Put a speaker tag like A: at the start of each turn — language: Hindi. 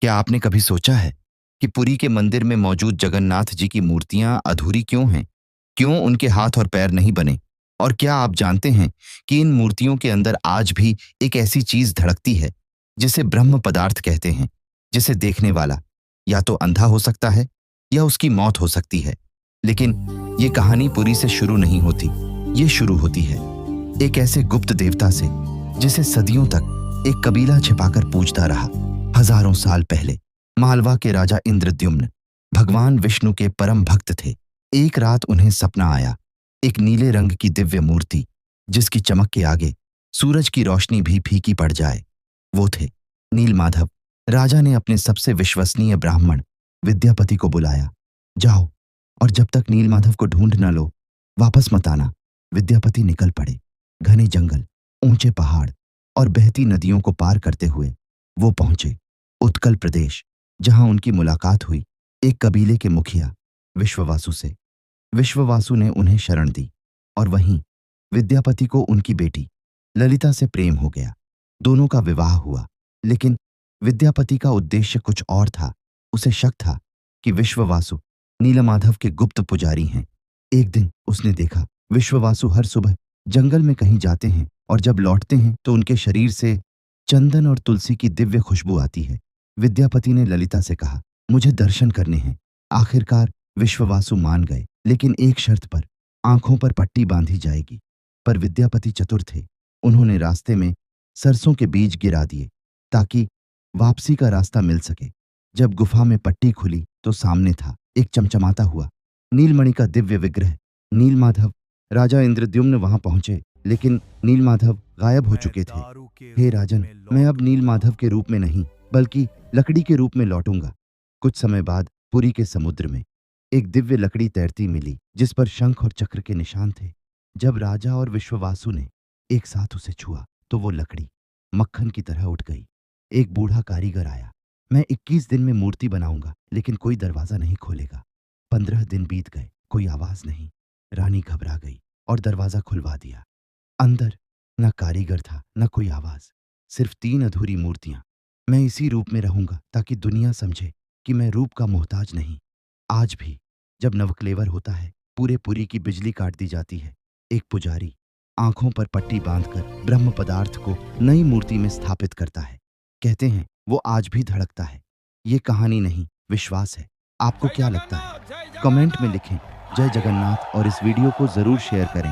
A: क्या आपने कभी सोचा है कि पुरी के मंदिर में मौजूद जगन्नाथ जी की मूर्तियां अधूरी क्यों हैं? क्यों उनके हाथ और पैर नहीं बने? और क्या आप जानते हैं कि इन मूर्तियों के अंदर आज भी एक ऐसी चीज धड़कती है जिसे ब्रह्म पदार्थ कहते हैं, जिसे देखने वाला या तो अंधा हो सकता है या उसकी मौत हो सकती है। लेकिन ये कहानी पुरी से शुरू नहीं होती। ये शुरू होती है एक ऐसे गुप्त देवता से जिसे सदियों तक एक कबीला छिपाकर पूजता रहा। हजारों साल पहले मालवा के राजा इंद्रद्युम्न भगवान विष्णु के परम भक्त थे। एक रात उन्हें सपना आया, एक नीले रंग की दिव्य मूर्ति जिसकी चमक के आगे सूरज की रोशनी भी फीकी पड़ जाए। वो थे नीलमाधव। राजा ने अपने सबसे विश्वसनीय ब्राह्मण विद्यापति को बुलाया। जाओ और जब तक नीलमाधव को ढूंढ न लो वापस मत आना। विद्यापति निकल पड़े। घने जंगल, ऊंचे पहाड़ और बहती नदियों को पार करते हुए वो पहुंचे उत्कल प्रदेश, जहां उनकी मुलाकात हुई एक कबीले के मुखिया विश्ववासु से। विश्ववासु ने उन्हें शरण दी और वहीं विद्यापति को उनकी बेटी ललिता से प्रेम हो गया। दोनों का विवाह हुआ, लेकिन विद्यापति का उद्देश्य कुछ और था। उसे शक था कि विश्ववासु नीलमाधव के गुप्त पुजारी हैं। एक दिन उसने देखा विश्ववासु हर सुबह जंगल में कहीं जाते हैं और जब लौटते हैं तो उनके शरीर से चंदन और तुलसी की दिव्य खुशबू आती है। विद्यापति ने ललिता से कहा, मुझे दर्शन करने हैं। आखिरकार विश्ववासु मान गए, लेकिन एक शर्त पर, आंखों पर पट्टी बांधी जाएगी। पर विद्यापति चतुर थे। उन्होंने रास्ते में सरसों के बीज गिरा दिए ताकि वापसी का रास्ता मिल सके। जब गुफा में पट्टी खुली तो सामने था एक चमचमाता हुआ नीलमणि का दिव्य विग्रह। नीलमाधव। राजा इंद्रद्युम्न वहां पहुंचे, लेकिन नीलमाधव गायब हो चुके थे। हे राजन, मैं अब नीलमाधव के रूप में नहीं बल्कि लकड़ी के रूप में लौटूंगा। कुछ समय बाद पुरी के समुद्र में एक दिव्य लकड़ी तैरती मिली जिस पर शंख और चक्र के निशान थे। जब राजा और विश्ववासु ने एक साथ उसे छुआ तो वो लकड़ी मक्खन की तरह उठ गई। एक बूढ़ा कारीगर आया। मैं 21 दिन में मूर्ति बनाऊंगा, लेकिन कोई दरवाजा नहीं खोलेगा। 15 दिन बीत गए, कोई आवाज नहीं। रानी घबरा गई और दरवाजा खुलवा दिया। अंदर न कारीगर था, न कोई आवाज, सिर्फ 3 अधूरी मूर्तियां। मैं इसी रूप में रहूंगा ताकि दुनिया समझे कि मैं रूप का मोहताज नहीं। आज भी जब नवक्लेवर होता है, पूरे पुरी की बिजली काट दी जाती है। एक पुजारी आंखों पर पट्टी बांधकर ब्रह्म पदार्थ को नई मूर्ति में स्थापित करता है। कहते हैं वो आज भी धड़कता है। ये कहानी नहीं, विश्वास है। आपको क्या लगता है? कमेंट में लिखें जय जगन्नाथ और इस वीडियो को जरूर शेयर करें।